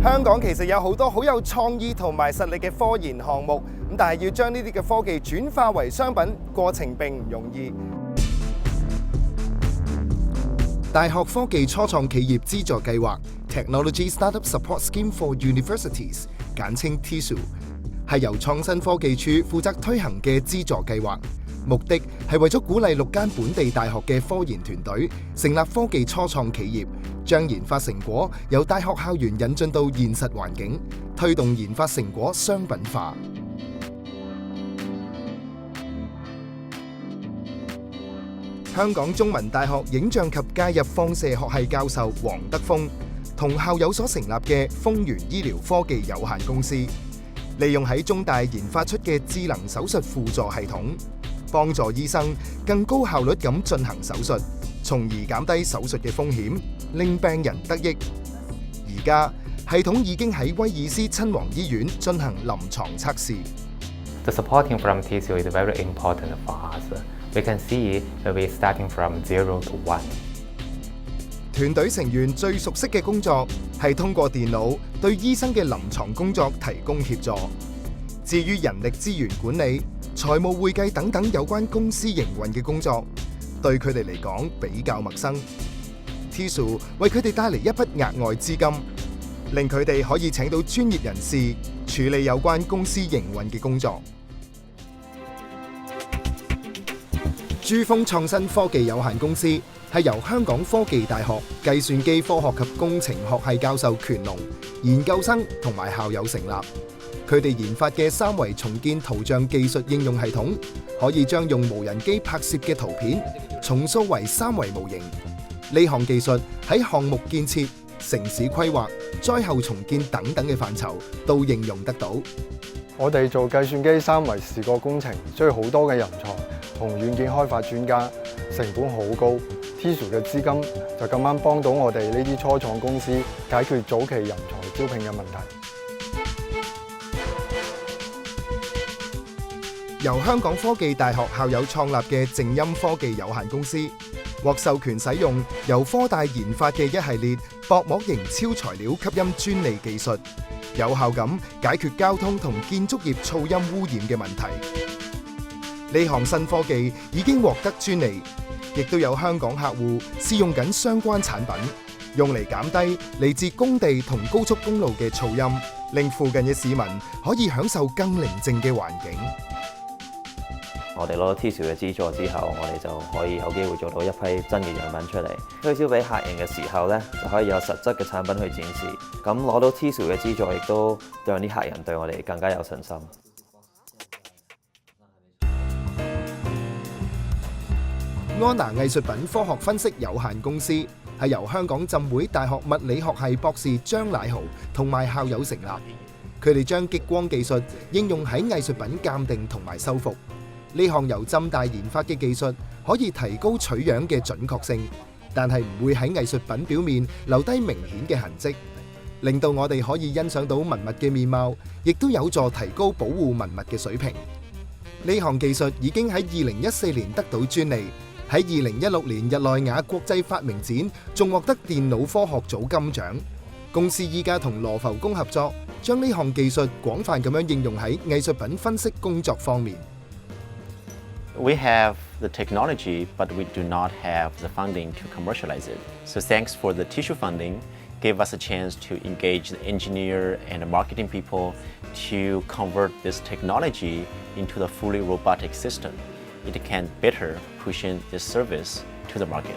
香港其實有好多好有創意同埋實力嘅科研項目，但係要將呢啲嘅科技轉化為商品，過程並唔容易。大學科技初創企業資助計劃 （Technology Startup Support Scheme for Universities） 簡稱 TSU， 係由創新科技處負責推行嘅資助計劃。目的係為咗鼓勵6間本地大學嘅科研團隊成立科技初創企業，將研發成果由大學校園引進到現實環境，推動研發成果商品化。香港中文大學影像及介入放射學系教授黃德豐同校友所成立嘅豐源醫療科技有限公司，利用喺中大研發出嘅智能手術輔助系統，幫助醫生更高效率咁進行手術，從而減低手術嘅風險，令病人得益。而家系統已經喺威爾斯親王醫院進行臨床測試。The supporting from TSU is very important for us. We can see we're starting from 0 to 1. 團隊成員最熟悉嘅工作係通過電腦對醫生嘅臨床工作提供協助。至於人力資源管理、財務會計等等有關公司營運嘅工作，對佢哋嚟講比較陌生。TSU 為佢哋帶嚟一筆額外資金，令佢哋可以請到專業人士處理有關公司營運嘅工作。珠峰創新科技有限公司係由香港科技大學計算機科學及工程學系教授權龍、研究生同埋校友成立。佢哋研發嘅3維重建圖像技術應用系統，可以將用無人機拍攝嘅圖片重塑為3維模型。呢項技術喺項目建設、城市規劃、災後重建等等嘅範疇都應用得到。我哋做計算機3維視覺工程，需要好多嘅人才同軟件開發專家，成本好高。TSU 嘅資金就咁啱幫到我哋呢啲初創公司解決早期人才招聘嘅問題。由香港科技大學校友創立嘅靜音科技有限公司，獲授權使用由科大研發嘅一系列薄膜型超材料吸音專利技術，有效咁解決交通同建築業噪音污染嘅問題。呢項新科技已經獲得專利，亦都有香港客戶試用緊相關產品，用嚟減低嚟自工地同高速公路嘅噪音，令附近嘅市民可以享受更寧靜嘅環境。我哋攞到 TSU 嘅資助之後，我哋就可以有機會做到一批真嘅樣品出嚟，推銷俾客人嘅時候咧，就可以有實質嘅產品去展示。咁攞到 TSU 嘅資助，亦都讓啲客人對我哋更加有信心。安娜藝術品科學分析有限公司係由香港浸會大學物理學系博士張乃豪同埋校友成立。佢哋將激光技術應用喺藝術品鑑定同埋修復。呢項由浸大研發嘅技術可以提高取樣嘅準確性，但係唔會喺藝術品表面留低明顯嘅痕跡，令到我哋可以欣賞到文物嘅面貌，亦都有助提高保護文物嘅水平。呢項技術已經喺2014年得到專利，喺2016年日內瓦國際發明展仲獲得電腦科學組金獎。公司依家同羅浮宮合作，將呢項技術廣泛咁樣應用喺藝術品分析工作方面。We have the technology, but we do not have the funding to commercialize it. So thanks for the TSU funding, gave us a chance to engage the engineer and the marketing people to convert this technology into the fully robotic system. It can better push in this service to the market.